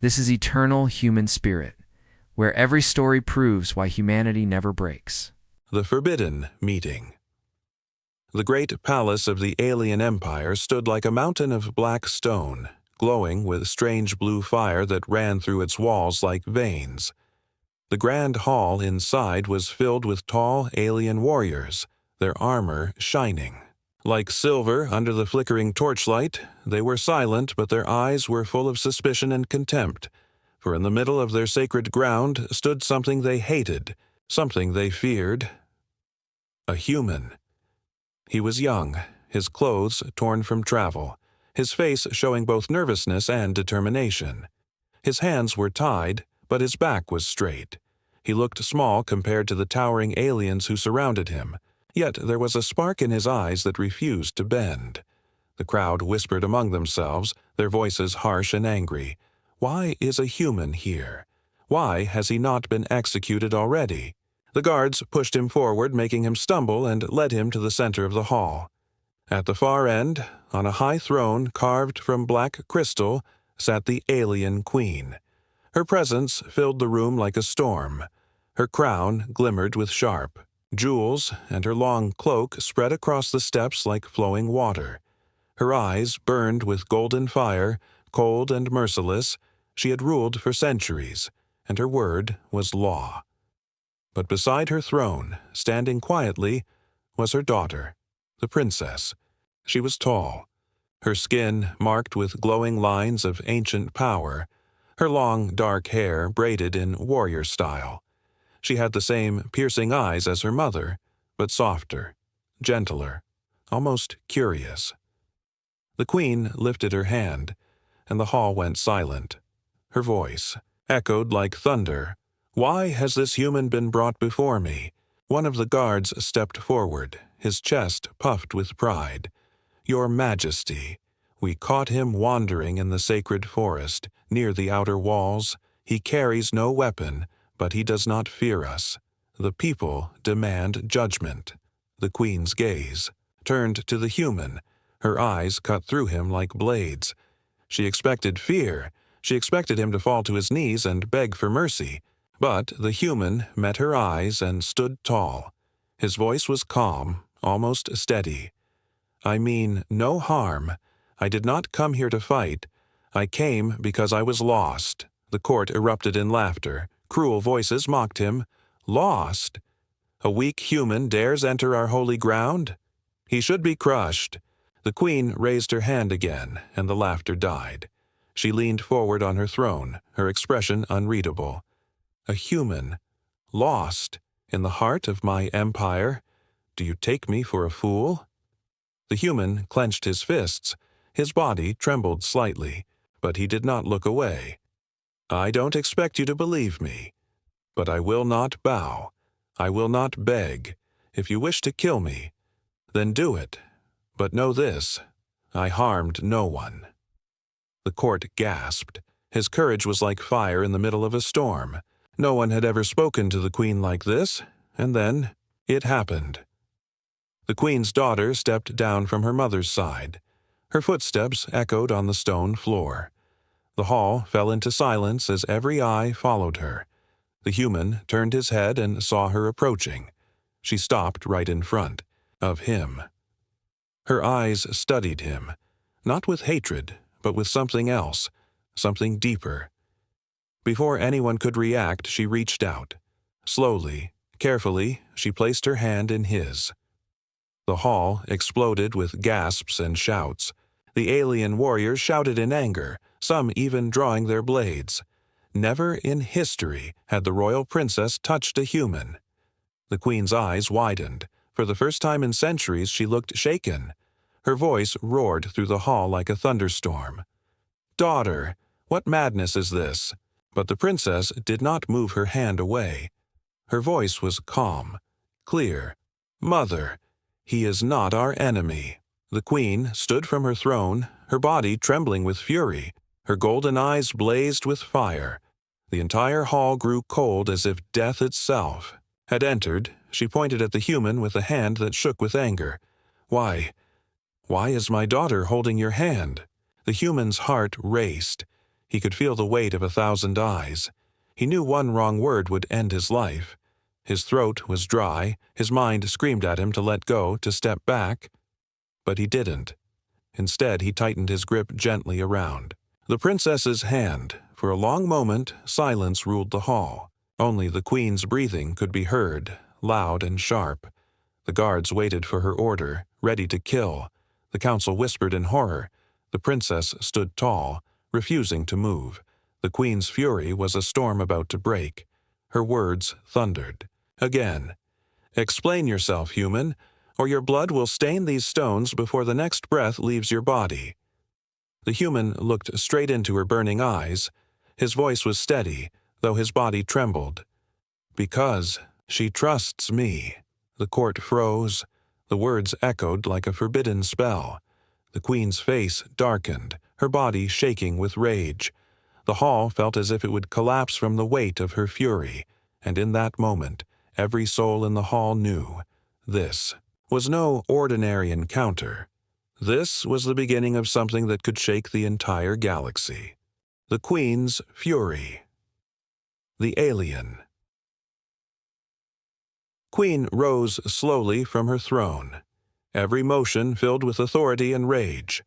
This is eternal human spirit, where every story proves why humanity never breaks. The Forbidden Meeting. The great palace of the alien empire stood like a mountain of black stone, glowing with strange blue fire that ran through its walls like veins. The grand hall inside was filled with tall alien warriors, their armor shining. Like silver under the flickering torchlight, they were silent, but their eyes were full of suspicion and contempt, for in the middle of their sacred ground stood something they hated, something they feared. A human. He was young, his clothes torn from travel, his face showing both nervousness and determination. His hands were tied, but his back was straight. He looked small compared to the towering aliens who surrounded him, yet there was a spark in his eyes that refused to bend. The crowd whispered among themselves, their voices harsh and angry. Why is a human here? Why has he not been executed already? The guards pushed him forward, making him stumble, and led him to the center of the hall. At the far end, on a high throne carved from black crystal, sat the alien queen. Her presence filled the room like a storm. Her crown glimmered with sharp jewels, and her long cloak spread across the steps like flowing water. Her eyes burned with golden fire, cold and merciless. She had ruled for centuries, and her word was law. But beside her throne, standing quietly, was her daughter, the princess. She was tall, her skin marked with glowing lines of ancient power, her long dark hair braided in warrior style. She had the same piercing eyes as her mother, but softer, gentler, almost curious. The queen lifted her hand, and the hall went silent. Her voice echoed like thunder. "Why has this human been brought before me?" One of the guards stepped forward, his chest puffed with pride. "Your Majesty, we caught him wandering in the sacred forest, near the outer walls. He carries no weapon, but he does not fear us. The people demand judgment." The queen's gaze turned to the human, her eyes cut through him like blades. She expected fear. She expected him to fall to his knees and beg for mercy. But the human met her eyes and stood tall. His voice was calm, almost steady. "I mean no harm. I did not come here to fight. I came because I was lost." The court erupted in laughter. Cruel voices mocked him. "Lost? A weak human dares enter our holy ground? He should be crushed." The queen raised her hand again, and the laughter died. She leaned forward on her throne, her expression unreadable. "A human, lost, in the heart of my empire? Do you take me for a fool?" The human clenched his fists. His body trembled slightly, but he did not look away. "I don't expect you to believe me, but I will not bow. I will not beg. If you wish to kill me, then do it. But know this, I harmed no one." The court gasped. His courage was like fire in the middle of a storm. No one had ever spoken to the queen like this, and then it happened. The queen's daughter stepped down from her mother's side. Her footsteps echoed on the stone floor. The hall fell into silence as every eye followed her. The human turned his head and saw her approaching. She stopped right in front of him. Her eyes studied him, not with hatred, but with something else, something deeper. Before anyone could react, she reached out. Slowly, carefully, she placed her hand in his. The hall exploded with gasps and shouts. The alien warriors shouted in anger, some even drawing their blades. Never in history had the royal princess touched a human. The queen's eyes widened. For the first time in centuries, she looked shaken. Her voice roared through the hall like a thunderstorm. "Daughter, what madness is this?" But the princess did not move her hand away. Her voice was calm, clear. "Mother, he is not our enemy." The queen stood from her throne, her body trembling with fury. Her golden eyes blazed with fire. The entire hall grew cold as if death itself had entered. She pointed at the human with a hand that shook with anger. Why is my daughter holding your hand?" The human's heart raced. He could feel the weight of 1,000 eyes. He knew one wrong word would end his life. His throat was dry, his mind screamed at him to let go, to step back. But he didn't. Instead, he tightened his grip gently around the princess's hand. For a long moment, silence ruled the hall. Only the queen's breathing could be heard, loud and sharp. The guards waited for her order, ready to kill. The council whispered in horror. The princess stood tall, refusing to move. The queen's fury was a storm about to break. Her words thundered. Again, "Explain yourself, human, or your blood will stain these stones before the next breath leaves your body." The human looked straight into her burning eyes. His voice was steady, though his body trembled. "Because she trusts me." The court froze. The words echoed like a forbidden spell. The queen's face darkened, her body shaking with rage. The hall felt as if it would collapse from the weight of her fury, and in that moment, every soul in the hall knew this was no ordinary encounter. This was the beginning of something that could shake the entire galaxy. The Queen's fury. The alien. Queen rose slowly from her throne, every motion filled with authority and rage.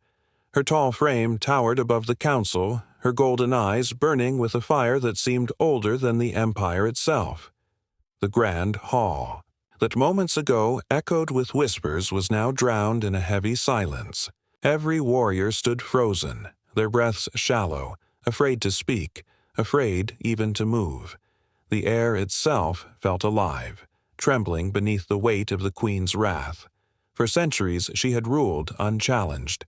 Her tall frame towered above the council, her golden eyes burning with a fire that seemed older than the empire itself. The grand hall, that moments ago echoed with whispers, was now drowned in a heavy silence. Every warrior stood frozen, their breaths shallow, afraid to speak, afraid even to move. The air itself felt alive, trembling beneath the weight of the queen's wrath. For centuries she had ruled unchallenged,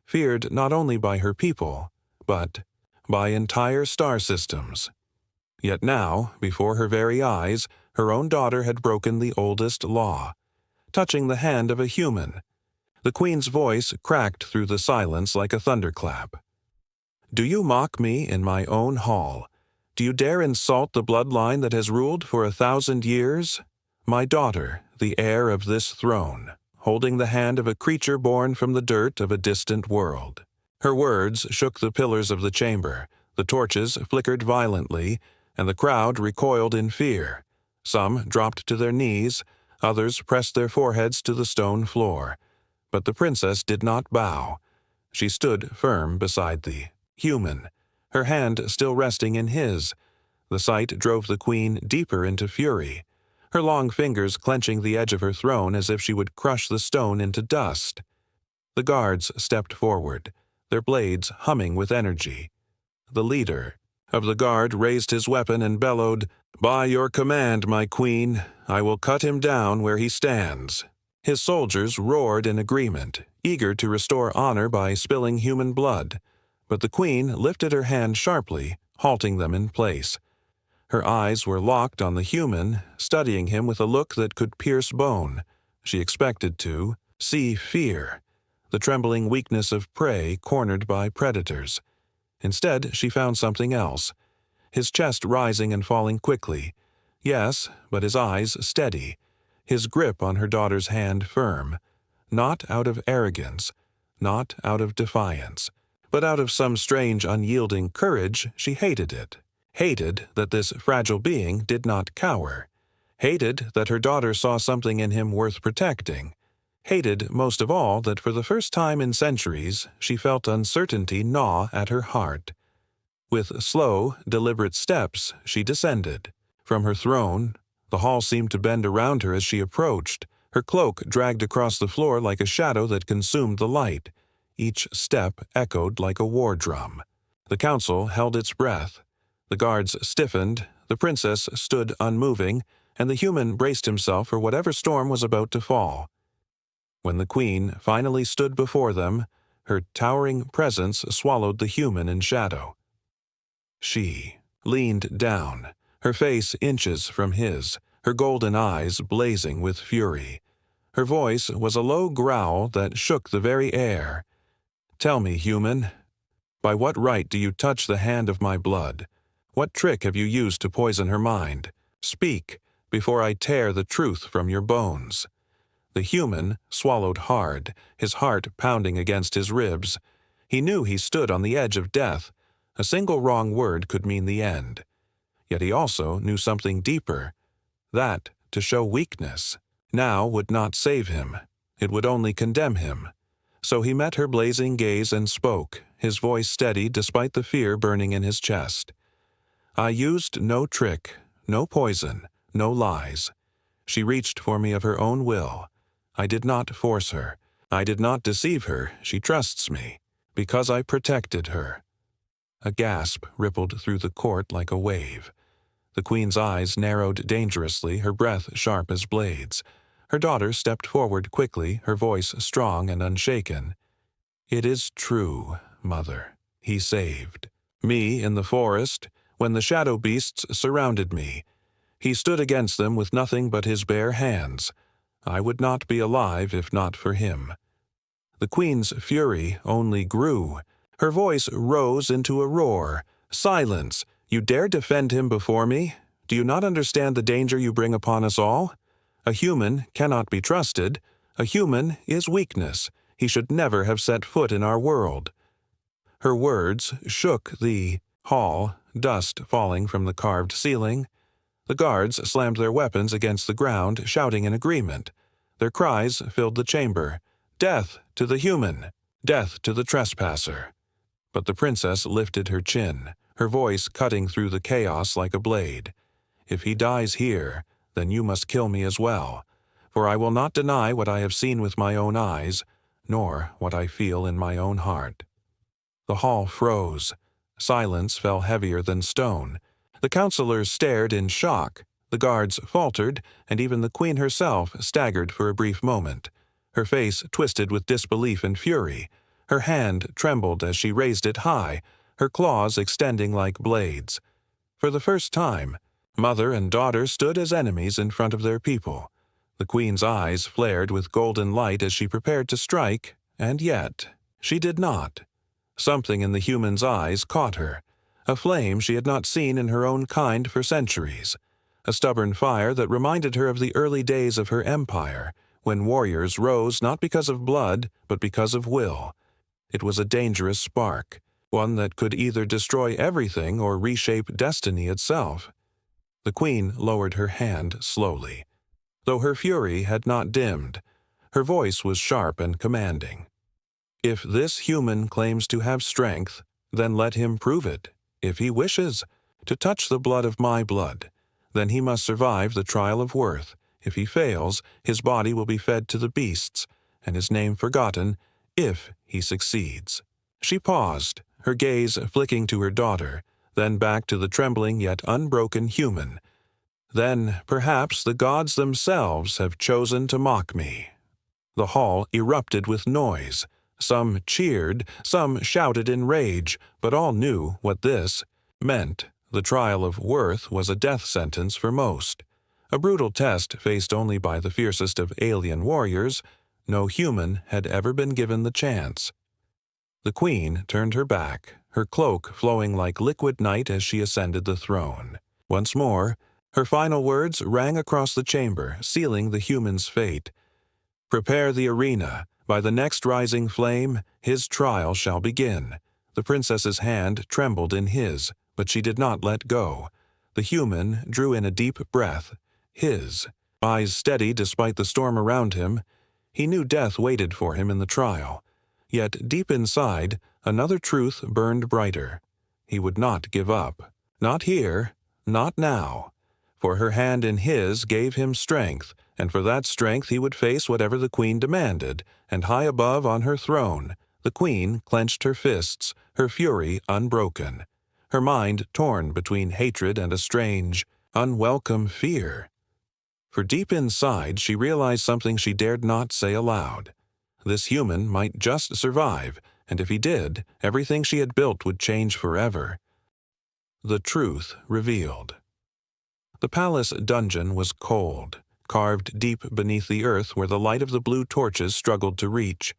feared not only by her people, but by entire star systems. Yet now, before her very eyes, her own daughter had broken the oldest law, touching the hand of a human. The queen's voice cracked through the silence like a thunderclap. "Do you mock me in my own hall? Do you dare insult the bloodline that has ruled for 1,000 years? My daughter, the heir of this throne, holding the hand of a creature born from the dirt of a distant world." Her words shook the pillars of the chamber. The torches flickered violently, and the crowd recoiled in fear. Some dropped to their knees, others pressed their foreheads to the stone floor. But the princess did not bow. She stood firm beside the human, her hand still resting in his. The sight drove the queen deeper into fury, her long fingers clenching the edge of her throne as if she would crush the stone into dust. The guards stepped forward, their blades humming with energy. The leader of the guard raised his weapon and bellowed, "By your command, my queen, I will cut him down where he stands." His soldiers roared in agreement, eager to restore honor by spilling human blood. But the queen lifted her hand sharply, halting them in place. Her eyes were locked on the human, studying him with a look that could pierce bone. She expected to see fear, the trembling weakness of prey cornered by predators. Instead, she found something else, his chest rising and falling quickly. Yes, but his eyes steady, his grip on her daughter's hand firm, not out of arrogance, not out of defiance, but out of some strange unyielding courage. She hated it. Hated that this fragile being did not cower. Hated that her daughter saw something in him worth protecting. Hated most of all that for the first time in centuries she felt uncertainty gnaw at her heart. With slow, deliberate steps she descended. From her throne, the hall seemed to bend around her as she approached. Her cloak dragged across the floor like a shadow that consumed the light. Each step echoed like a war drum. The council held its breath. The guards stiffened, the princess stood unmoving, and the human braced himself for whatever storm was about to fall. When the queen finally stood before them, her towering presence swallowed the human in shadow. She leaned down, her face inches from his, her golden eyes blazing with fury. Her voice was a low growl that shook the very air. "Tell me, human, by what right do you touch the hand of my blood? What trick have you used to poison her mind? Speak, before I tear the truth from your bones." The human swallowed hard, his heart pounding against his ribs. He knew he stood on the edge of death, A single wrong word could mean the end. Yet he also knew something deeper. That, to show weakness, now would not save him. It would only condemn him. So he met her blazing gaze and spoke, his voice steady despite the fear burning in his chest. I used no trick, no poison, no lies. She reached for me of her own will. I did not force her. I did not deceive her. She trusts me, because I protected her. A gasp rippled through the court like a wave. The queen's eyes narrowed dangerously, her breath sharp as blades. Her daughter stepped forward quickly, her voice strong and unshaken. It is true, mother. He saved me in the forest, when the shadow beasts surrounded me. He stood against them with nothing but his bare hands. I would not be alive if not for him. The queen's fury only grew. Her voice rose into a roar. Silence! You dare defend him before me? Do you not understand the danger you bring upon us all? A human cannot be trusted. A human is weakness. He should never have set foot in our world. Her words shook the hall, dust falling from the carved ceiling. The guards slammed their weapons against the ground, shouting in agreement. Their cries filled the chamber. Death to the human! Death to the trespasser! But the princess lifted her chin, her voice cutting through the chaos like a blade. If he dies here, then you must kill me as well, for I will not deny what I have seen with my own eyes, nor what I feel in my own heart. The hall froze. Silence fell heavier than stone. The counselors stared in shock. The guards faltered, and even the queen herself staggered for a brief moment. Her face twisted with disbelief and fury. Her hand trembled as she raised it high, her claws extending like blades. For the first time, mother and daughter stood as enemies in front of their people. The queen's eyes flared with golden light as she prepared to strike, and yet she did not. Something in the human's eyes caught her, a flame she had not seen in her own kind for centuries, a stubborn fire that reminded her of the early days of her empire, when warriors rose not because of blood, but because of will. It was a dangerous spark, one that could either destroy everything or reshape destiny itself. The queen lowered her hand slowly. Though her fury had not dimmed, her voice was sharp and commanding. If this human claims to have strength, then let him prove it. If he wishes to touch the blood of my blood, then he must survive the trial of worth. If he fails, his body will be fed to the beasts, and his name forgotten, if he succeeds. She paused, her gaze flicking to her daughter, then back to the trembling yet unbroken human. Then, perhaps, the gods themselves have chosen to mock me. The hall erupted with noise. Some cheered, some shouted in rage, but all knew what this meant. The trial of worth was a death sentence for most. A brutal test faced only by the fiercest of alien warriors. No human had ever been given the chance. The queen turned her back, her cloak flowing like liquid night as she ascended the throne. Once more, her final words rang across the chamber, sealing the human's fate. Prepare the arena. By the next rising flame, his trial shall begin. The princess's hand trembled in his, but she did not let go. The human drew in a deep breath. His eyes steady despite the storm around him. He knew death waited for him in the trial. Yet deep inside, another truth burned brighter. He would not give up. Not here, not now. For her hand in his gave him strength, and for that strength he would face whatever the queen demanded, and high above on her throne, the queen clenched her fists, her fury unbroken, her mind torn between hatred and a strange, unwelcome fear. For deep inside she realized something she dared not say aloud. This human might just survive, and if he did, everything she had built would change forever. The truth revealed. The palace dungeon was cold, carved deep beneath the earth where the light of the blue torches struggled to reach.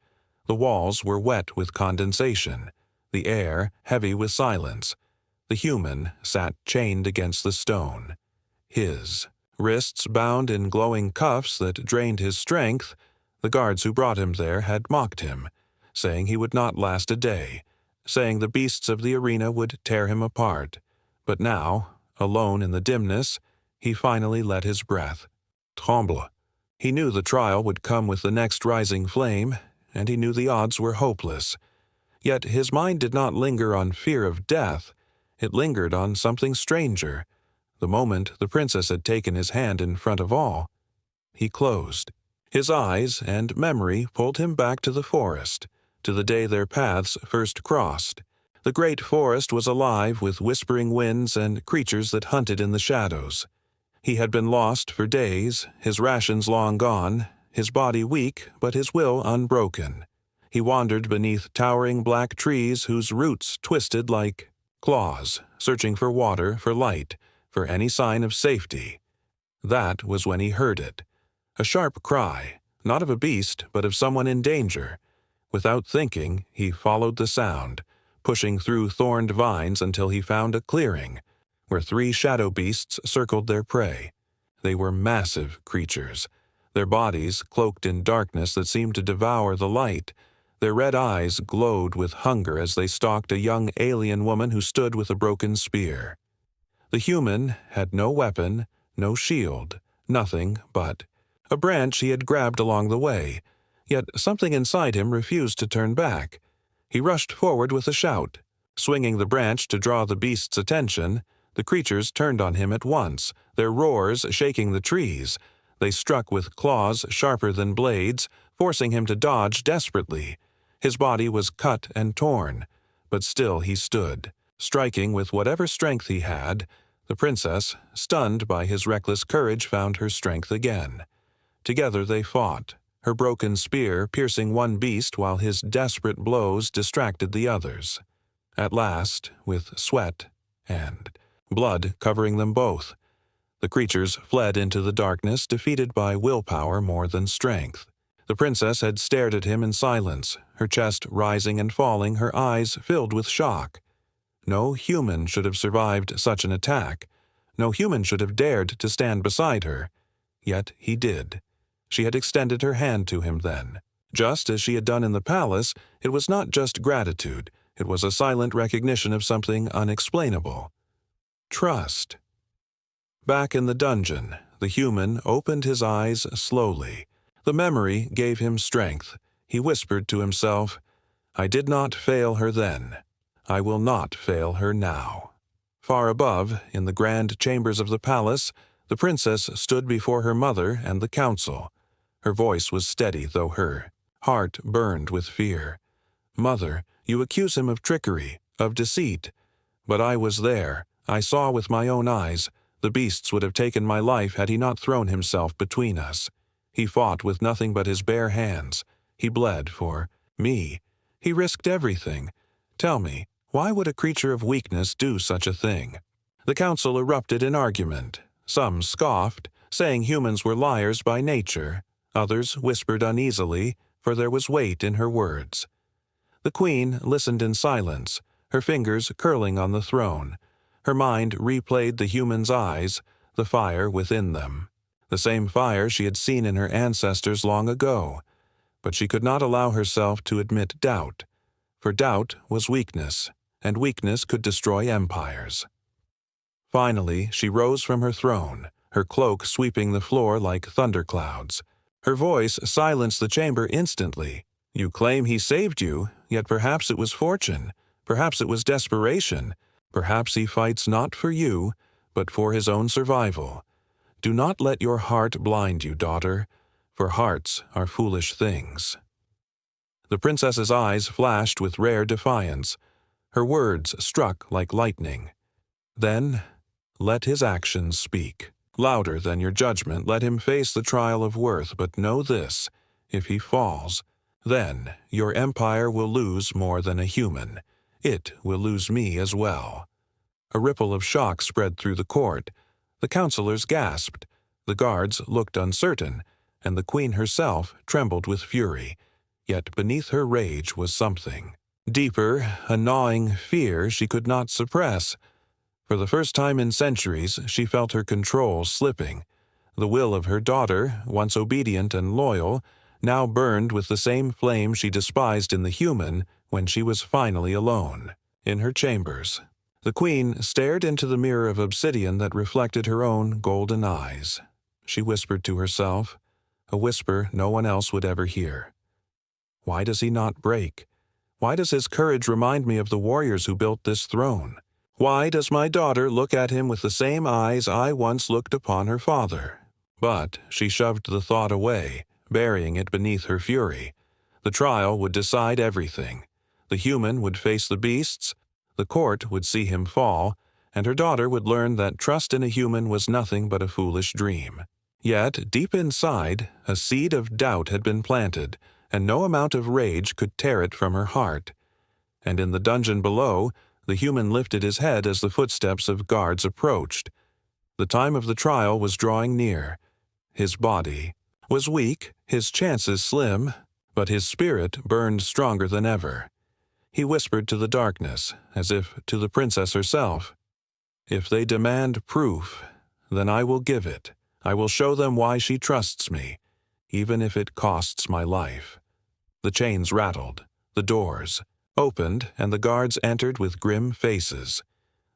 The walls were wet with condensation, the air heavy with silence. The human sat chained against the stone. His wrists bound in glowing cuffs that drained his strength. The guards who brought him there had mocked him, saying he would not last a day. saying the beasts of the arena would tear him apart. But now, alone in the dimness, he finally let his breath. Trembled. He knew the trial would come with the next rising flame, and he knew the odds were hopeless. Yet his mind did not linger on fear of death. It lingered on something stranger. The moment the princess had taken his hand in front of all, he closed. His eyes and memory pulled him back to the forest, to the day their paths first crossed. The great forest was alive with whispering winds and creatures that hunted in the shadows. He had been lost for days, his rations long gone, his body weak but his will unbroken. He wandered beneath towering black trees whose roots twisted like claws, searching for water, for light, for any sign of safety. That was when he heard it. A sharp cry, not of a beast, but of someone in danger. Without thinking, he followed the sound, pushing through thorned vines until he found a clearing, where 3 shadow beasts circled their prey. They were massive creatures, their bodies cloaked in darkness that seemed to devour the light. Their red eyes glowed with hunger as they stalked a young alien woman who stood with a broken spear. The human had no weapon, no shield, nothing but a branch he had grabbed along the way, yet something inside him refused to turn back. He rushed forward with a shout. Swinging the branch to draw the beast's attention, the creatures turned on him at once, their roars shaking the trees. They struck with claws sharper than blades, forcing him to dodge desperately. His body was cut and torn, but still he stood, striking with whatever strength he had. The princess, stunned by his reckless courage, found her strength again. Together they fought, her broken spear piercing one beast while his desperate blows distracted the others. At last, with sweat and blood covering them both, the creatures fled into the darkness, defeated by willpower more than strength. The princess had stared at him in silence, her chest rising and falling, her eyes filled with shock. No human should have survived such an attack. No human should have dared to stand beside her. Yet he did. She had extended her hand to him then. Just as she had done in the palace, it was not just gratitude. It was a silent recognition of something unexplainable. Trust. Back in the dungeon, the human opened his eyes slowly. The memory gave him strength. He whispered to himself, "I did not fail her then. I will not fail her now." Far above, in the grand chambers of the palace, the princess stood before her mother and the council. Her voice was steady, though her heart burned with fear. "Mother, you accuse him of trickery, of deceit. But I was there. I saw with my own eyes. The beasts would have taken my life had he not thrown himself between us. He fought with nothing but his bare hands. He bled for me. He risked everything. Tell me, why would a creature of weakness do such a thing?" The council erupted in argument. Some scoffed, saying humans were liars by nature. Others whispered uneasily, for there was weight in her words. The queen listened in silence, her fingers curling on the throne. Her mind replayed the human's eyes, the fire within them. The same fire she had seen in her ancestors long ago. But she could not allow herself to admit doubt, for doubt was weakness, and weakness could destroy empires. Finally, she rose from her throne, her cloak sweeping the floor like thunderclouds. Her voice silenced the chamber instantly. "You claim he saved you, yet perhaps it was fortune, perhaps it was desperation, perhaps he fights not for you, but for his own survival. Do not let your heart blind you, daughter, for hearts are foolish things." The princess's eyes flashed with rare defiance. Her words struck like lightning. "Then, let his actions speak. Louder than your judgment, let him face the trial of worth, but know this, if he falls, then your empire will lose more than a human. It will lose me as well." A ripple of shock spread through the court. The councilors gasped, the guards looked uncertain, and the queen herself trembled with fury. Yet beneath her rage was something deeper, a gnawing fear she could not suppress. For the first time in centuries, she felt her control slipping. The will of her daughter, once obedient and loyal, now burned with the same flame she despised in the human, when she was finally alone, in her chambers. The queen stared into the mirror of obsidian that reflected her own golden eyes. She whispered to herself, a whisper no one else would ever hear. Why does he not break? Why does his courage remind me of the warriors who built this throne? Why does my daughter look at him with the same eyes I once looked upon her father? But she shoved the thought away, burying it beneath her fury. The trial would decide everything. The human would face the beasts, the court would see him fall, and her daughter would learn that trust in a human was nothing but a foolish dream. Yet, deep inside, a seed of doubt had been planted, and no amount of rage could tear it from her heart. And in the dungeon below, the human lifted his head as the footsteps of guards approached. The time of the trial was drawing near. His body was weak, his chances slim, but his spirit burned stronger than ever. He whispered to the darkness, as if to the princess herself, "If they demand proof, then I will give it. I will show them why she trusts me, even if it costs my life." The chains rattled, the doors opened, and the guards entered with grim faces.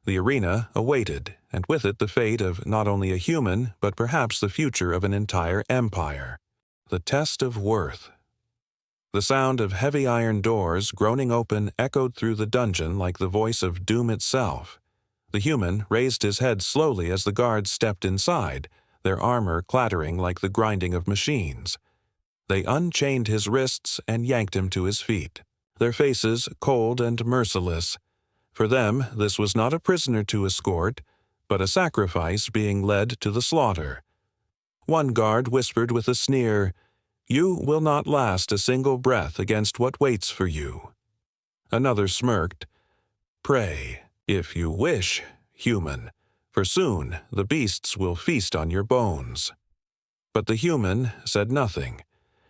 The arena awaited, and with it the fate of not only a human, but perhaps the future of an entire empire. The test of worth. The sound of heavy iron doors groaning open echoed through the dungeon like the voice of doom itself. The human raised his head slowly as the guards stepped inside, their armor clattering like the grinding of machines. They unchained his wrists and yanked him to his feet, their faces cold and merciless. For them, this was not a prisoner to escort, but a sacrifice being led to the slaughter. One guard whispered with a sneer, "You will not last a single breath against what waits for you." Another smirked, "Pray, if you wish, human, for soon the beasts will feast on your bones." But the human said nothing.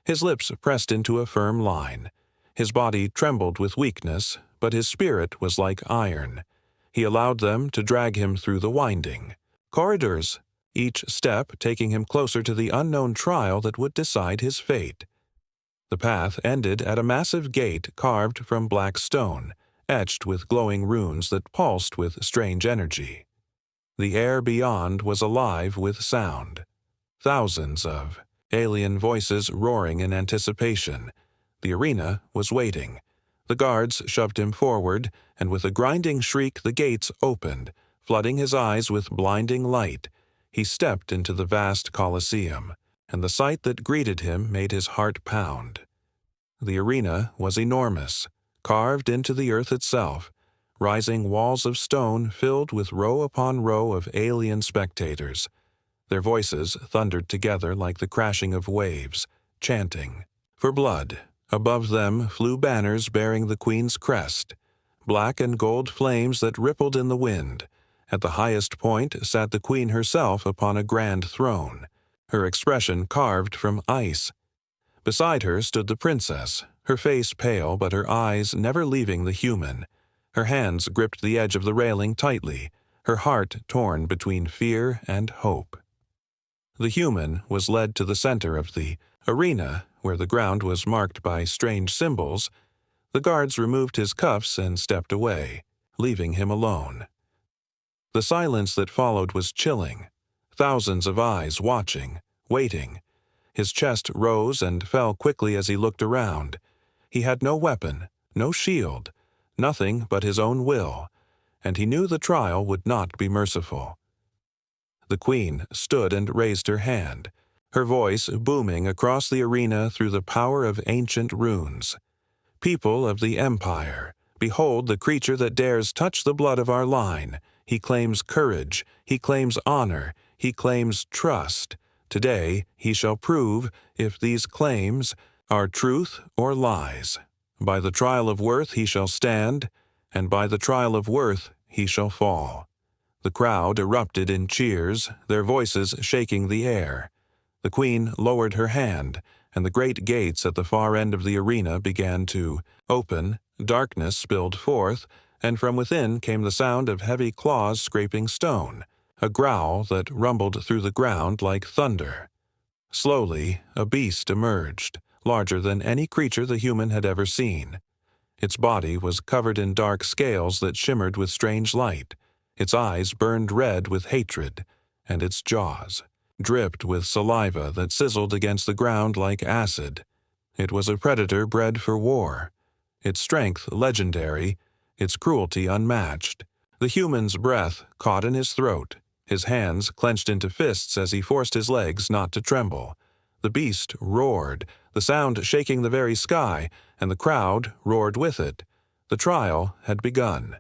His lips pressed into a firm line. His body trembled with weakness, but his spirit was like iron. He allowed them to drag him through the winding corridors, each step taking him closer to the unknown trial that would decide his fate. The path ended at a massive gate carved from black stone, etched with glowing runes that pulsed with strange energy. The air beyond was alive with sound. Thousands of alien voices roaring in anticipation. The arena was waiting. The guards shoved him forward, and with a grinding shriek the gates opened, flooding his eyes with blinding light. He stepped into the vast Colosseum, and the sight that greeted him made his heart pound. The arena was enormous, carved into the earth itself, rising walls of stone filled with row upon row of alien spectators. Their voices thundered together like the crashing of waves, chanting for blood. Above them flew banners bearing the queen's crest, black and gold flames that rippled in the wind. At the highest point sat the queen herself upon a grand throne, her expression carved from ice. Beside her stood the princess, her face pale but her eyes never leaving the human. Her hands gripped the edge of the railing tightly, her heart torn between fear and hope. The human was led to the center of the arena, where the ground was marked by strange symbols. The guards removed his cuffs and stepped away, leaving him alone. The silence that followed was chilling. Thousands of eyes watching, waiting. His chest rose and fell quickly as he looked around. He had no weapon, no shield, nothing but his own will, and he knew the trial would not be merciful. The queen stood and raised her hand, her voice booming across the arena through the power of ancient runes. "People of the Empire, behold the creature that dares touch the blood of our line. He claims courage, he claims honor, he claims trust. Today he shall prove if these claims are truth or lies. By the trial of worth he shall stand, and by the trial of worth he shall fall." The crowd erupted in cheers, their voices shaking the air. The queen lowered her hand, and the great gates at the far end of the arena began to open. Darkness spilled forth, and from within came the sound of heavy claws scraping stone, a growl that rumbled through the ground like thunder. Slowly, a beast emerged, larger than any creature the human had ever seen. Its body was covered in dark scales that shimmered with strange light. Its eyes burned red with hatred, and its jaws dripped with saliva that sizzled against the ground like acid. It was a predator bred for war. Its strength legendary, its cruelty unmatched. The human's breath caught in his throat, his hands clenched into fists as he forced his legs not to tremble. The beast roared, the sound shaking the very sky, and the crowd roared with it. The trial had begun.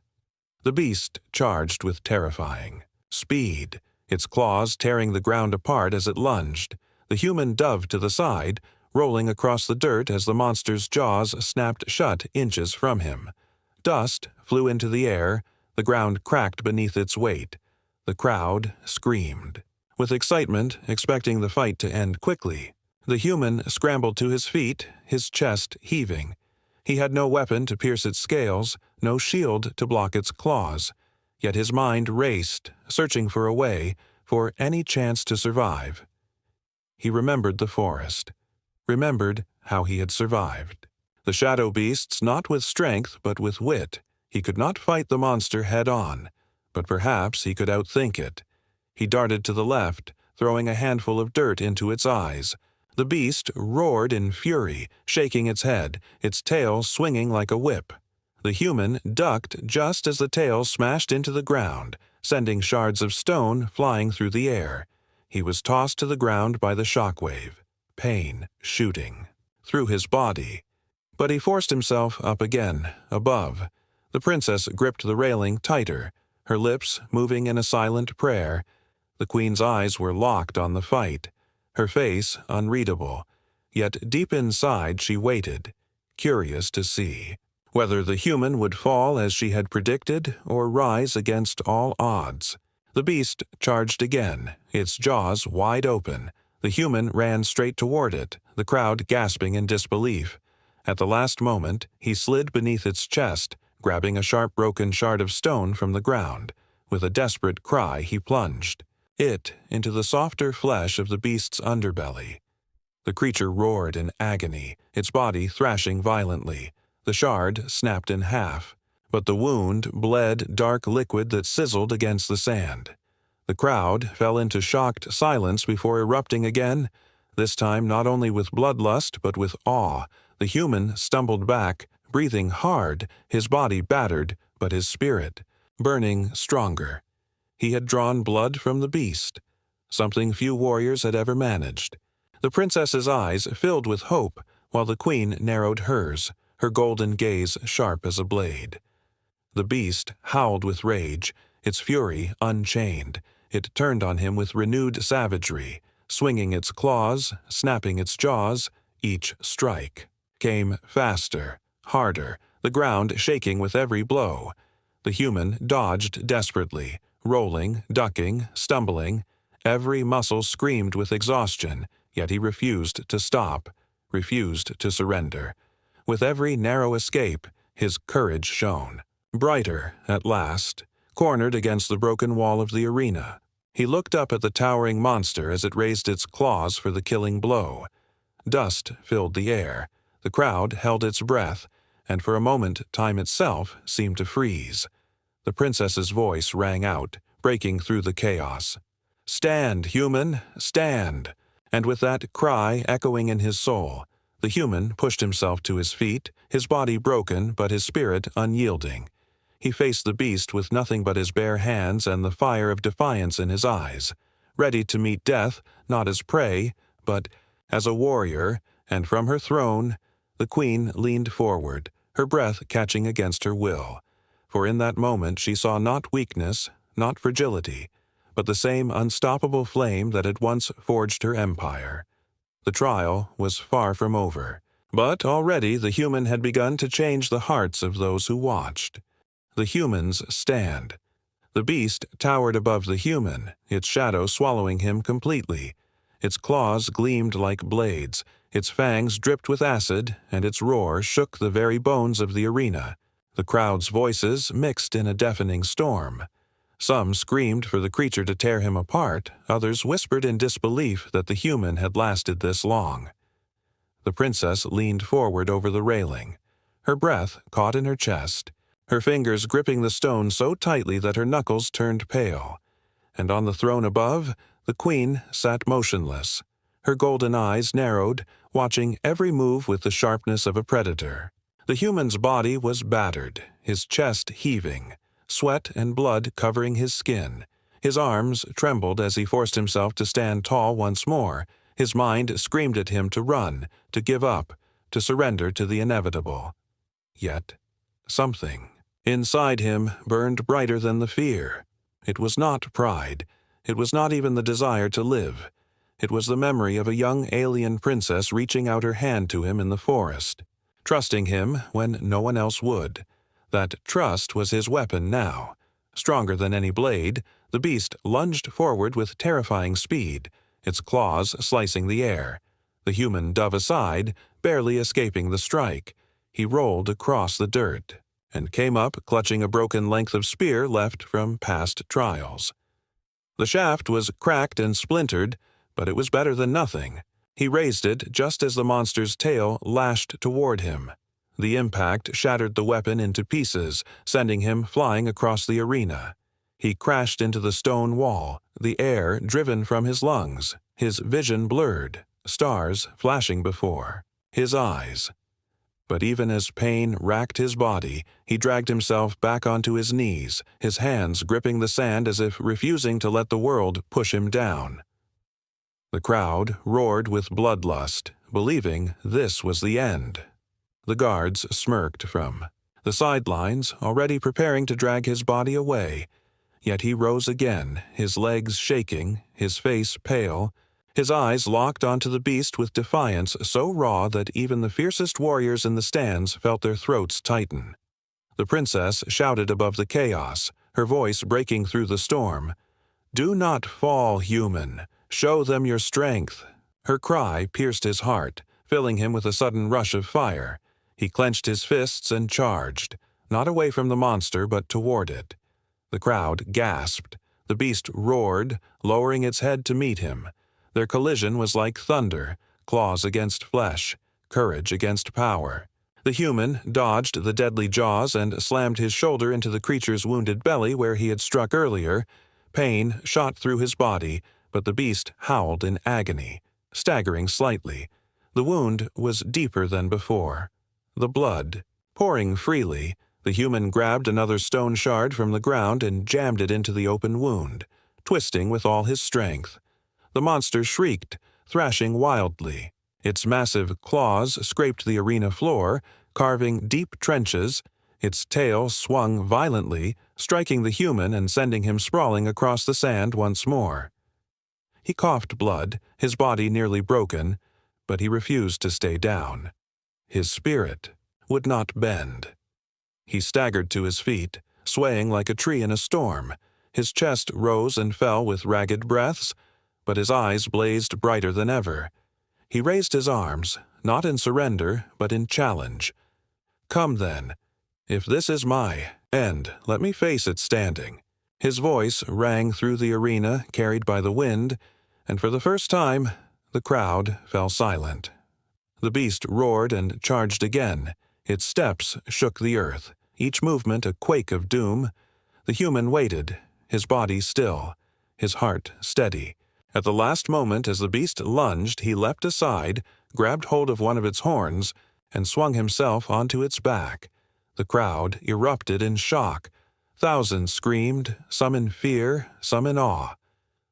The beast charged with terrifying speed, its claws tearing the ground apart as it lunged. The human dove to the side, rolling across the dirt as the monster's jaws snapped shut inches from him. Dust flew into the air, the ground cracked beneath its weight. The crowd screamed, with excitement, expecting the fight to end quickly. The human scrambled to his feet, his chest heaving. He had no weapon to pierce its scales, no shield to block its claws. Yet his mind raced, searching for a way, for any chance to survive. He remembered the forest, remembered how he had survived. The shadow beasts not with strength but with wit. He could not fight the monster head-on, but perhaps he could outthink it. He darted to the left, throwing a handful of dirt into its eyes. The beast roared in fury, shaking its head, its tail swinging like a whip. The human ducked just as the tail smashed into the ground, sending shards of stone flying through the air. He was tossed to the ground by the shockwave, pain shooting through his body. But he forced himself up again, above. The princess gripped the railing tighter, her lips moving in a silent prayer. The queen's eyes were locked on the fight, her face unreadable. Yet deep inside she waited, curious to see whether the human would fall as she had predicted or rise against all odds. The beast charged again, its jaws wide open. The human ran straight toward it, the crowd gasping in disbelief. At the last moment, he slid beneath its chest, grabbing a sharp broken shard of stone from the ground. With a desperate cry, he plunged it into the softer flesh of the beast's underbelly. The creature roared in agony, its body thrashing violently. The shard snapped in half, but the wound bled dark liquid that sizzled against the sand. The crowd fell into shocked silence before erupting again, this time not only with bloodlust but with awe. The human stumbled back, breathing hard, his body battered, but his spirit burning stronger. He had drawn blood from the beast, something few warriors had ever managed. The princess's eyes filled with hope, while the queen narrowed hers, her golden gaze sharp as a blade. The beast howled with rage, its fury unchained. It turned on him with renewed savagery, swinging its claws, snapping its jaws. Each strike came faster, harder, the ground shaking with every blow. The human dodged desperately, rolling, ducking, stumbling. Every muscle screamed with exhaustion, yet he refused to stop, refused to surrender. With every narrow escape, his courage shone. Brighter, at last, cornered against the broken wall of the arena. He looked up at the towering monster as it raised its claws for the killing blow. Dust filled the air. The crowd held its breath, and for a moment time itself seemed to freeze. The princess's voice rang out, breaking through the chaos. "Stand, human, stand!" And with that cry echoing in his soul, the human pushed himself to his feet, his body broken but his spirit unyielding. He faced the beast with nothing but his bare hands and the fire of defiance in his eyes, ready to meet death not as prey, but as a warrior, and from her throne, the queen leaned forward, her breath catching against her will. For in that moment she saw not weakness, not fragility, but the same unstoppable flame that had once forged her empire. The trial was far from over, but already the human had begun to change the hearts of those who watched. The human's stand. The beast towered above the human, its shadow swallowing him completely. Its claws gleamed like blades, its fangs dripped with acid, and its roar shook the very bones of the arena. The crowd's voices mixed in a deafening storm. Some screamed for the creature to tear him apart, others whispered in disbelief that the human had lasted this long. The princess leaned forward over the railing. her breath caught in her chest, her fingers gripping the stone so tightly that her knuckles turned pale. And on the throne above, the queen sat motionless, her golden eyes narrowed, watching every move with the sharpness of a predator. The human's body was battered, his chest heaving, sweat and blood covering his skin. His arms trembled as he forced himself to stand tall once more. His mind screamed at him to run, to give up, to surrender to the inevitable. Yet, something inside him burned brighter than the fear. It was not pride. It was not even the desire to live. It was the memory of a young alien princess reaching out her hand to him in the forest, trusting him when no one else would. That trust was his weapon now. Stronger than any blade, the beast lunged forward with terrifying speed, its claws slicing the air. The human dove aside, barely escaping the strike. He rolled across the dirt and came up clutching a broken length of spear left from past trials. The shaft was cracked and splintered, but it was better than nothing. He raised it just as the monster's tail lashed toward him. The impact shattered the weapon into pieces, sending him flying across the arena. He crashed into the stone wall, the air driven from his lungs, his vision blurred, stars flashing before his eyes. But even as pain racked his body, he dragged himself back onto his knees, his hands gripping the sand as if refusing to let the world push him down. The crowd roared with bloodlust, believing this was the end. The guards smirked from the sidelines, already preparing to drag his body away. Yet he rose again, his legs shaking, his face pale, his eyes locked onto the beast with defiance so raw that even the fiercest warriors in the stands felt their throats tighten. The princess shouted above the chaos, her voice breaking through the storm. "Do not fall, human. Show them your strength." Her cry pierced his heart, filling him with a sudden rush of fire. He clenched his fists and charged, not away from the monster but toward it. The crowd gasped. The beast roared, lowering its head to meet him. Their collision was like thunder, claws against flesh, courage against power. The human dodged the deadly jaws and slammed his shoulder into the creature's wounded belly where he had struck earlier. Pain shot through his body, but the beast howled in agony, staggering slightly. The wound was deeper than before. The blood pouring freely, the human grabbed another stone shard from the ground and jammed it into the open wound, twisting with all his strength. The monster shrieked, thrashing wildly. Its massive claws scraped the arena floor, carving deep trenches. Its tail swung violently, striking the human and sending him sprawling across the sand once more. He coughed blood, his body nearly broken, but he refused to stay down. His spirit would not bend. He staggered to his feet, swaying like a tree in a storm. His chest rose and fell with ragged breaths, but his eyes blazed brighter than ever. He raised his arms, not in surrender, but in challenge. "Come then. If this is my end, let me face it standing." His voice rang through the arena, carried by the wind, and for the first time, the crowd fell silent. The beast roared and charged again. Its steps shook the earth, each movement a quake of doom. The human waited, his body still, his heart steady. At the last moment, as the beast lunged, he leapt aside, grabbed hold of one of its horns, and swung himself onto its back. The crowd erupted in shock. Thousands screamed, some in fear, some in awe.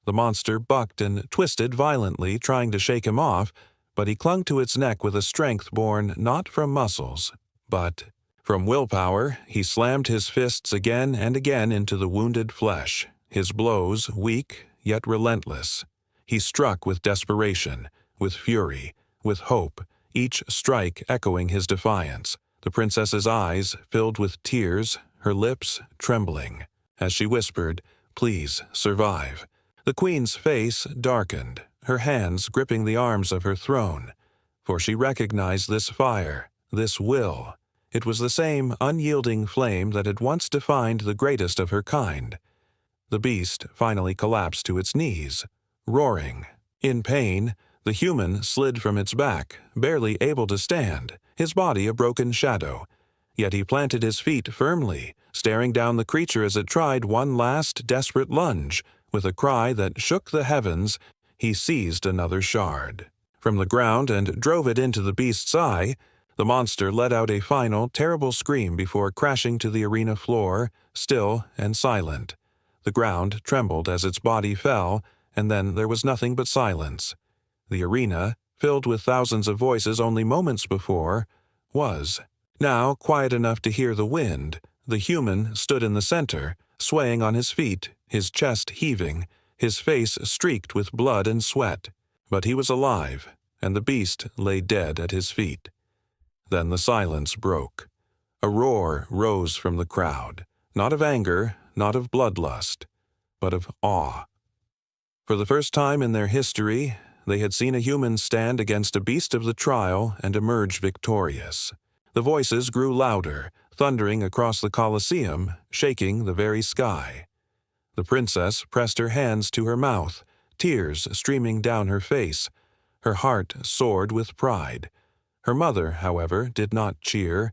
The monster bucked and twisted violently, trying to shake him off, but he clung to its neck with a strength born not from muscles, but from willpower. He slammed his fists again and again into the wounded flesh, his blows weak yet relentless. He struck with desperation, with fury, with hope, each strike echoing his defiance. The princess's eyes filled with tears, her lips trembling, as she whispered, "Please, survive." The queen's face darkened, her hands gripping the arms of her throne, for she recognized this fire, this will. It was the same unyielding flame that had once defined the greatest of her kind. The beast finally collapsed to its knees, roaring. In pain, the human slid from its back, barely able to stand, his body a broken shadow. Yet he planted his feet firmly, staring down the creature as it tried one last desperate lunge. With a cry that shook the heavens, he seized another shard from the ground and drove it into the beast's eye. The monster let out a final, terrible scream before crashing to the arena floor, still and silent. The ground trembled as its body fell, and then there was nothing but silence. The arena, filled with thousands of voices only moments before, was now quiet enough to hear the wind. The human stood in the center, swaying on his feet, his chest heaving, his face streaked with blood and sweat. But he was alive, and the beast lay dead at his feet. Then the silence broke. A roar rose from the crowd, not of anger, not of bloodlust, but of awe. For the first time in their history, they had seen a human stand against a beast of the trial and emerge victorious. The voices grew louder, thundering across the Colosseum, shaking the very sky. The princess pressed her hands to her mouth, tears streaming down her face. Her heart soared with pride. Her mother, however, did not cheer.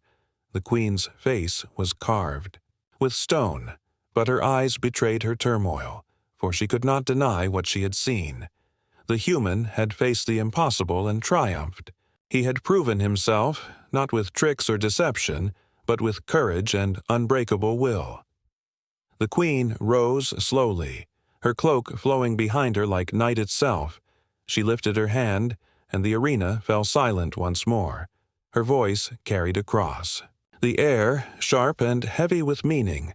The queen's face was carved with stone, but her eyes betrayed her turmoil, for she could not deny what she had seen. The human had faced the impossible and triumphed. He had proven himself, not with tricks or deception, but with courage and unbreakable will. The queen rose slowly, her cloak flowing behind her like night itself. She lifted her hand, and the arena fell silent once more. Her voice carried across the air, sharp and heavy with meaning.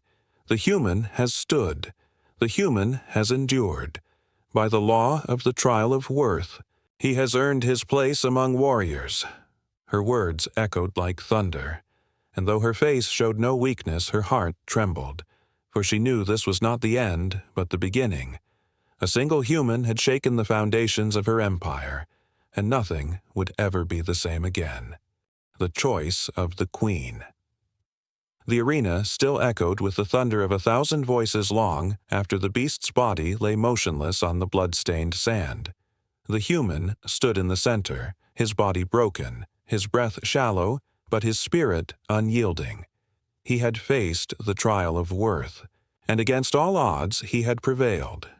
The human has stood. The human has endured. By the law of the trial of worth, he has earned his place among warriors. Her words echoed like thunder, and though her face showed no weakness, her heart trembled, for she knew this was not the end, but the beginning. A single human had shaken the foundations of her empire, and nothing would ever be the same again. The choice of the queen. The arena still echoed with the thunder of 1,000 voices long after the beast's body lay motionless on the blood-stained sand. The human stood in the center, his body broken, his breath shallow, but his spirit unyielding. He had faced the trial of worth, and against all odds he had prevailed.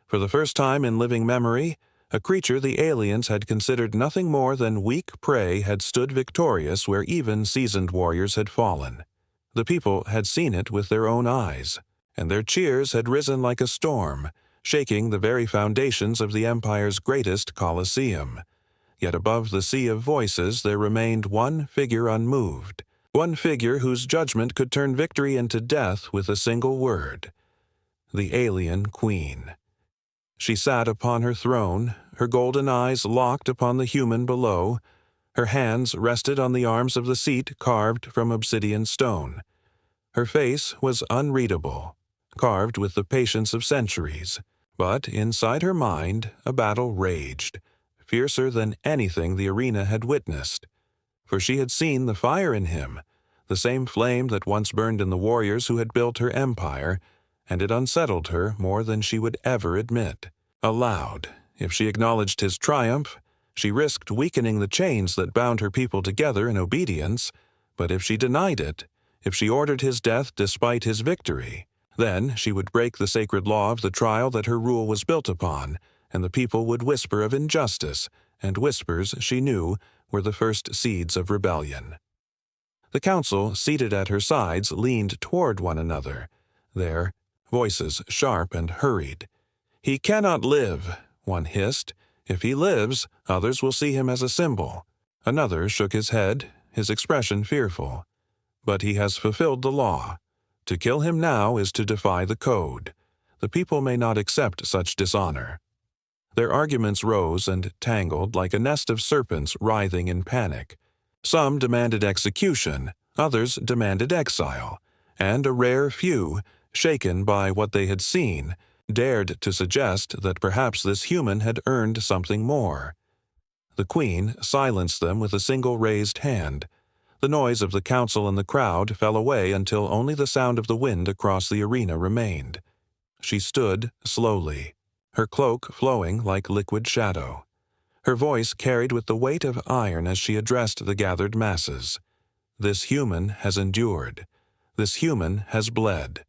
For the first time in living memory, a creature the aliens had considered nothing more than weak prey had stood victorious where even seasoned warriors had fallen. The people had seen it with their own eyes, and their cheers had risen like a storm, shaking the very foundations of the empire's greatest Colosseum. Yet above the sea of voices there remained one figure unmoved, one figure whose judgment could turn victory into death with a single word: the alien queen. She sat upon her throne, her golden eyes locked upon the human below. Her hands rested on the arms of the seat carved from obsidian stone. Her face was unreadable, carved with the patience of centuries, but inside her mind a battle raged, fiercer than anything the arena had witnessed. For she had seen the fire in him, the same flame that once burned in the warriors who had built her empire, and it unsettled her more than she would ever admit. Aloud, if she acknowledged his triumph, she risked weakening the chains that bound her people together in obedience, but if she denied it, if she ordered his death despite his victory, then she would break the sacred law of the trial that her rule was built upon, and the people would whisper of injustice, and whispers, she knew, were the first seeds of rebellion. The council, seated at her sides, leaned toward one another, their voices sharp and hurried. "He cannot live," one hissed. "If he lives, others will see him as a symbol." Another shook his head, his expression fearful. "But he has fulfilled the law. To kill him now is to defy the code. The people may not accept such dishonor." Their arguments rose and tangled like a nest of serpents writhing in panic. Some demanded execution, others demanded exile, and a rare few, shaken by what they had seen, dared to suggest that perhaps this human had earned something more. The queen silenced them with a single raised hand. The noise of the council and the crowd fell away until only the sound of the wind across the arena remained. She stood slowly, her cloak flowing like liquid shadow. Her voice carried with the weight of iron as she addressed the gathered masses. This human has endured. This human has bled.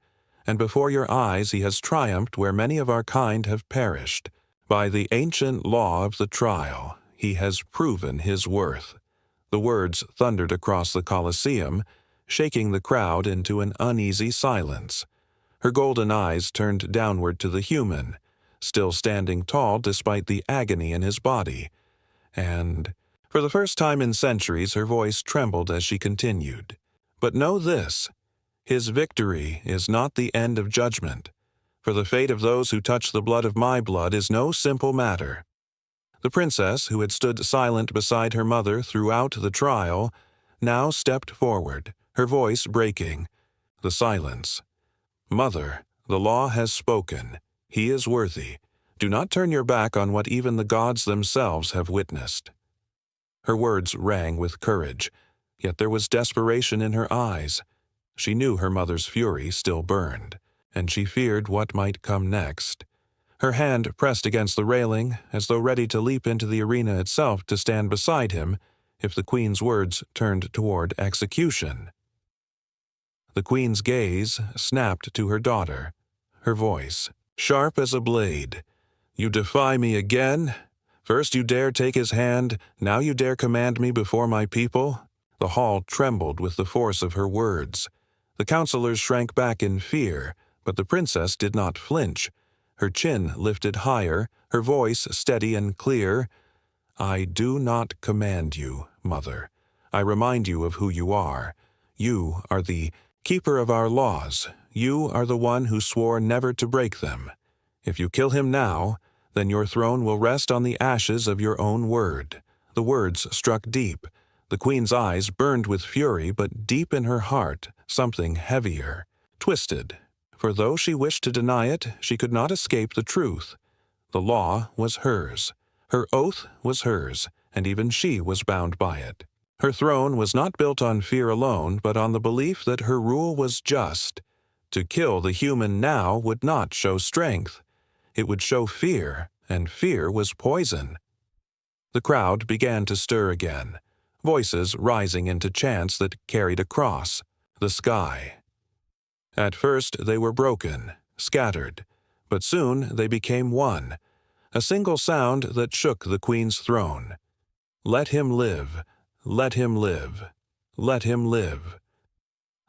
And before your eyes he has triumphed where many of our kind have perished. By the ancient law of the trial, he has proven his worth. The words thundered across the Colosseum, shaking the crowd into an uneasy silence. Her golden eyes turned downward to the human, still standing tall despite the agony in his body. And, for the first time in centuries, her voice trembled as she continued. But know this, his victory is not the end of judgment, for the fate of those who touch the blood of my blood is no simple matter. The princess, who had stood silent beside her mother throughout the trial, now stepped forward, her voice breaking the silence. Mother, the law has spoken. He is worthy. Do not turn your back on what even the gods themselves have witnessed. Her words rang with courage, yet there was desperation in her eyes. She knew her mother's fury still burned, and she feared what might come next. Her hand pressed against the railing, as though ready to leap into the arena itself to stand beside him if the queen's words turned toward execution. The queen's gaze snapped to her daughter, her voice sharp as a blade. You defy me again? First you dare take his hand, now you dare command me before my people? The hall trembled with the force of her words. The counselors shrank back in fear, but the princess did not flinch. Her chin lifted higher, her voice steady and clear. I do not command you, mother. I remind you of who you are. You are the keeper of our laws. You are the one who swore never to break them. If you kill him now, then your throne will rest on the ashes of your own word. The words struck deep. The queen's eyes burned with fury, but deep in her heart, something heavier, twisted. For though she wished to deny it, she could not escape the truth. The law was hers. Her oath was hers, and even she was bound by it. Her throne was not built on fear alone, but on the belief that her rule was just. To kill the human now would not show strength. It would show fear, and fear was poison. The crowd began to stir again, voices rising into chants that carried across the sky. At first they were broken, scattered, but soon they became one, a single sound that shook the queen's throne. Let him live, let him live, let him live.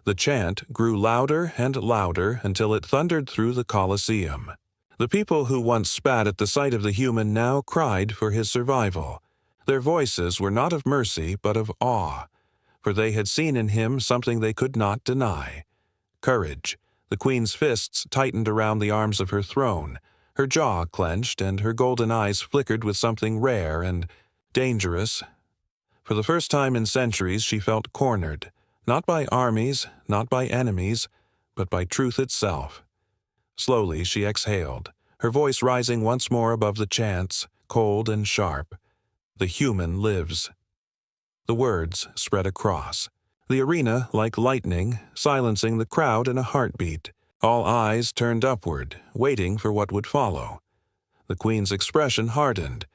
The chant grew louder and louder until it thundered through the Colosseum. The people who once spat at the sight of the human now cried for his survival. Their voices were not of mercy but of awe, for they had seen in him something they could not deny. Courage. The queen's fists tightened around the arms of her throne. Her jaw clenched and her golden eyes flickered with something rare and dangerous. For the first time in centuries she felt cornered, not by armies, not by enemies, but by truth itself. Slowly she exhaled, her voice rising once more above the chants, cold and sharp. The human lives. The words spread across the arena like lightning, silencing the crowd in a heartbeat. All eyes turned upward, waiting for what would follow. The queen's expression hardened.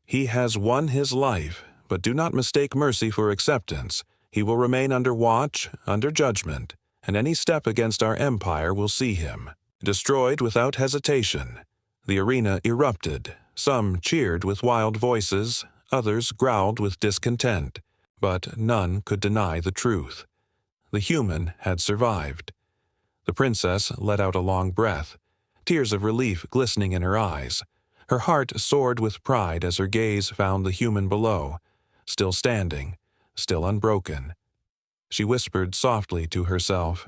He has won his life, but do not mistake mercy for acceptance. He will remain under watch, under judgment, and any step against our empire will see him destroyed without hesitation. The arena erupted. Some cheered with wild voices, others growled with discontent, but none could deny the truth. The human had survived. The princess let out a long breath, tears of relief glistening in her eyes. Her heart soared with pride as her gaze found the human below, still standing, still unbroken. She whispered softly to herself,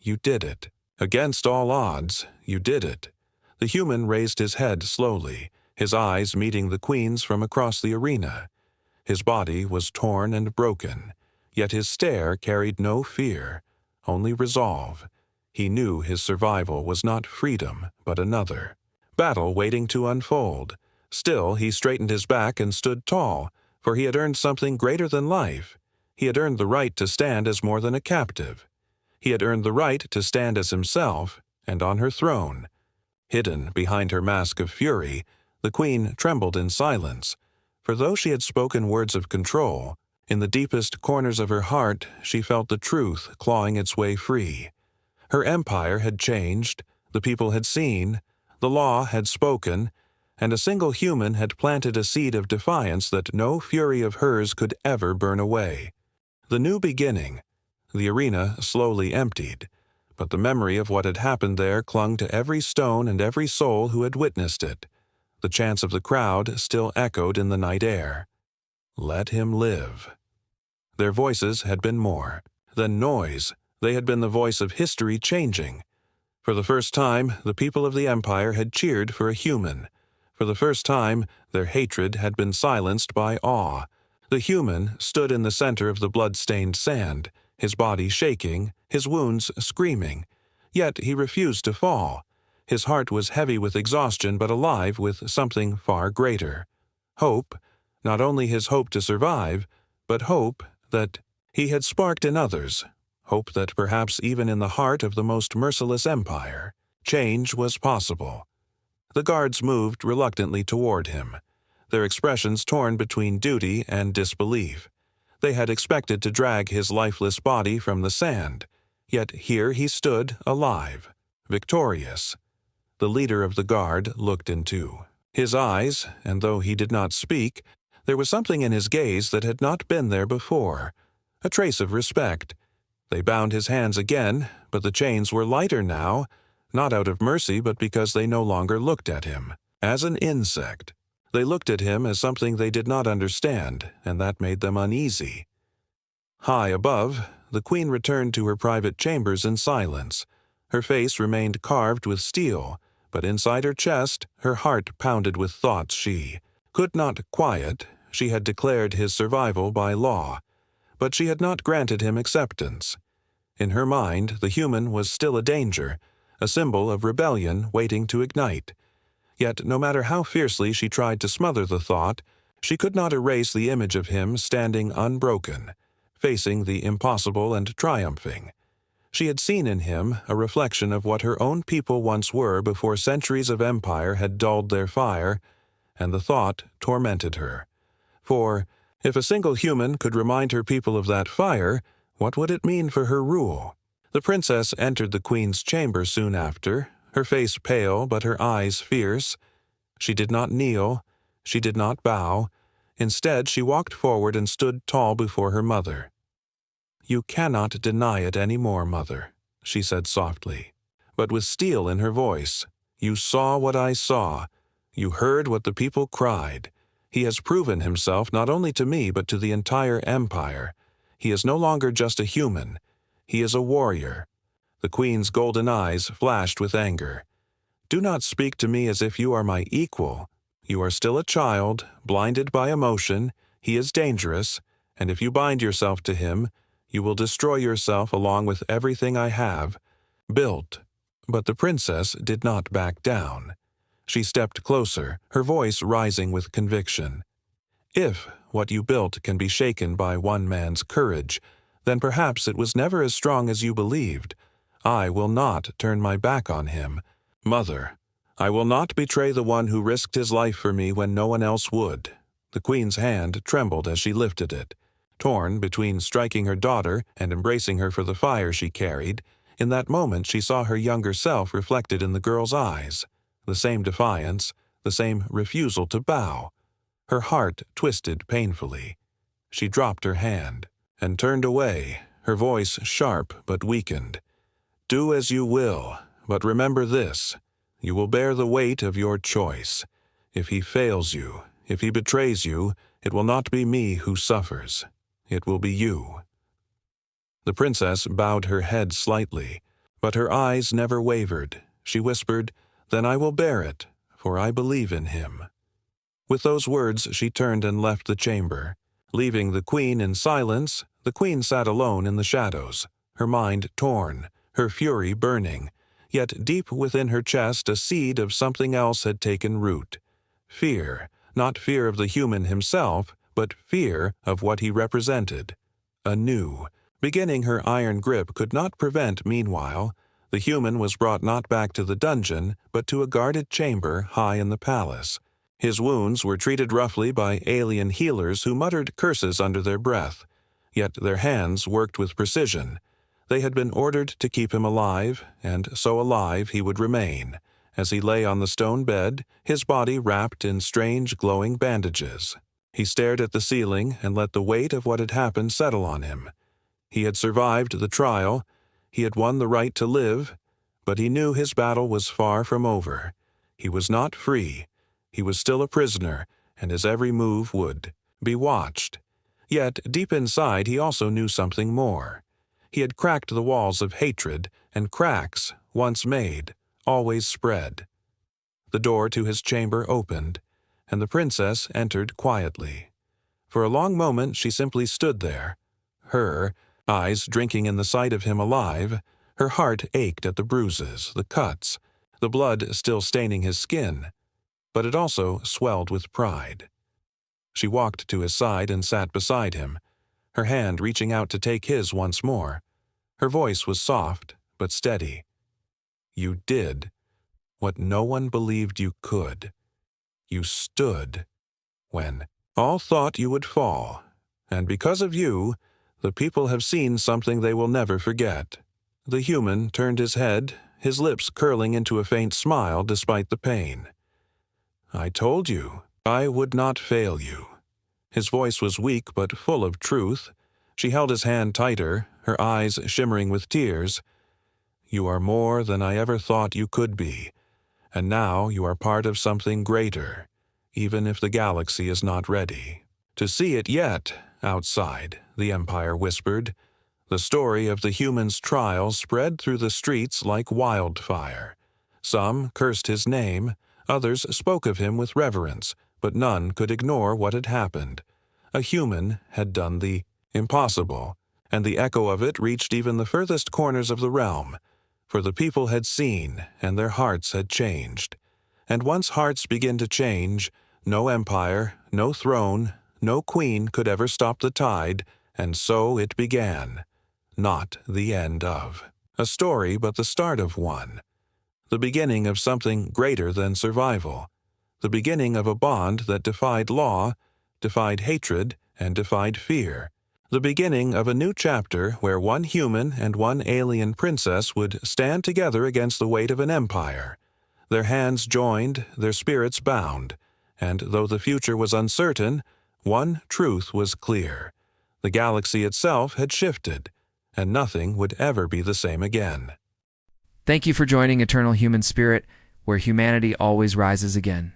"You did it. Against all odds, you did it." The human raised his head slowly, his eyes meeting the queen's from across the arena. His body was torn and broken, yet his stare carried no fear, only resolve. He knew his survival was not freedom, but another battle waiting to unfold. Still, he straightened his back and stood tall, for he had earned something greater than life. He had earned the right to stand as more than a captive. He had earned the right to stand as himself, and on her throne. Hidden behind her mask of fury, the queen trembled in silence, for though she had spoken words of control, In the deepest corners of her heart, she felt the truth clawing its way free. Her empire had changed, the people had seen, the law had spoken, and a single human had planted a seed of defiance that no fury of hers could ever burn away. The new beginning. The arena slowly emptied, but the memory of what had happened there clung to every stone and every soul who had witnessed it. The chants of the crowd still echoed in the night air. Let him live. Their voices had been more than noise. They had been the voice of history changing. For the first time, the people of the empire had cheered for a human. For the first time, their hatred had been silenced by awe. The human stood in the center of the blood-stained sand, his body shaking, his wounds screaming. Yet he refused to fall. His heart was heavy with exhaustion but alive with something far greater. Hope, not only his hope to survive, but hope that he had sparked in others. Hope that perhaps even in the heart of the most merciless empire, change was possible. The guards moved reluctantly toward him, their expressions torn between duty and disbelief. They had expected to drag his lifeless body from the sand, yet here he stood alive, victorious. The leader of the guard looked into his eyes, and though he did not speak, there was something in his gaze that had not been there before, a trace of respect. They bound his hands again, but the chains were lighter now, not out of mercy but because they no longer looked at him as an insect. They looked at him as something they did not understand, and that made them uneasy. High above, the queen returned to her private chambers in silence. Her face remained carved with steel, but inside her chest, her heart pounded with thoughts she could not quiet. She had declared his survival by law, but she had not granted him acceptance. In her mind, the human was still a danger, a symbol of rebellion waiting to ignite. Yet no matter how fiercely she tried to smother the thought, she could not erase the image of him standing unbroken, facing the impossible and triumphing. She had seen in him a reflection of what her own people once were before centuries of empire had dulled their fire, and the thought tormented her. For if a single human could remind her people of that fire, what would it mean for her rule? The princess entered the queen's chamber soon after, her face pale but her eyes fierce. She did not kneel, she did not bow. Instead, she walked forward and stood tall before her mother. "You cannot deny it any more, mother," she said softly, but with steel in her voice. "You saw what I saw. You heard what the people cried. He has proven himself not only to me but to the entire empire. He is no longer just a human. He is a warrior." The queen's golden eyes flashed with anger. "Do not speak to me as if you are my equal. You are still a child, blinded by emotion. He is dangerous, and if you bind yourself to him, you will destroy yourself along with everything I have built." But the princess did not back down. She stepped closer, her voice rising with conviction. "If what you built can be shaken by one man's courage, then perhaps it was never as strong as you believed. I will not turn my back on him. Mother, I will not betray the one who risked his life for me when no one else would." The queen's hand trembled as she lifted it. Torn between striking her daughter and embracing her for the fire she carried, in that moment she saw her younger self reflected in the girl's eyes. The same defiance, the same refusal to bow. Her heart twisted painfully. She dropped her hand and turned away, her voice sharp but weakened. "Do as you will, but remember this. You will bear the weight of your choice. If he fails you, if he betrays you, it will not be me who suffers. It will be you." The princess bowed her head slightly, but her eyes never wavered. She whispered, "Then I will bear it, for I believe in him." With those words she turned and left the chamber. Leaving the queen in silence, the queen sat alone in the shadows, her mind torn, her fury burning. Yet deep within her chest a seed of something else had taken root. Fear, not fear of the human himself, but fear of what he represented. Anew, beginning her iron grip could not prevent meanwhile. The human was brought not back to the dungeon, but to a guarded chamber high in the palace. His wounds were treated roughly by alien healers who muttered curses under their breath, yet their hands worked with precision. They had been ordered to keep him alive, and so alive he would remain, as he lay on the stone bed, his body wrapped in strange glowing bandages. He stared at the ceiling and let the weight of what had happened settle on him. He had survived the trial, he had won the right to live, but he knew his battle was far from over. He was not free. He was still a prisoner, and his every move would be watched. Yet, deep inside, he also knew something more. He had cracked the walls of hatred, and cracks, once made, always spread. The door to his chamber opened, and the princess entered quietly. For a long moment she simply stood there, her eyes drinking in the sight of him alive. Her heart ached at the bruises, the cuts, the blood still staining his skin, but it also swelled with pride. She walked to his side and sat beside him, her hand reaching out to take his once more. Her voice was soft but steady. "You did what no one believed you could. You stood when all thought you would fall, and because of you, the people have seen something they will never forget." The human turned his head, his lips curling into a faint smile despite the pain. "I told you I would not fail you." His voice was weak but full of truth. She held his hand tighter, her eyes shimmering with tears. "You are more than I ever thought you could be, and now you are part of something greater, even if the galaxy is not ready to see it yet." Outside, the Empire whispered. The story of the human's trial spread through the streets like wildfire. Some cursed his name, others spoke of him with reverence, but none could ignore what had happened. A human had done the impossible, and the echo of it reached even the furthest corners of the realm, for the people had seen, and their hearts had changed. And once hearts begin to change, no empire, no throne, no queen could ever stop the tide, and so it began. Not the end of a story, but the start of one. The beginning of something greater than survival. The beginning of a bond that defied law, defied hatred, and defied fear. The beginning of a new chapter where one human and one alien princess would stand together against the weight of an empire. Their hands joined, their spirits bound, and though the future was uncertain, one truth was clear. The galaxy itself had shifted, and nothing would ever be the same again. Thank you for joining Eternal Human Spirit, where humanity always rises again.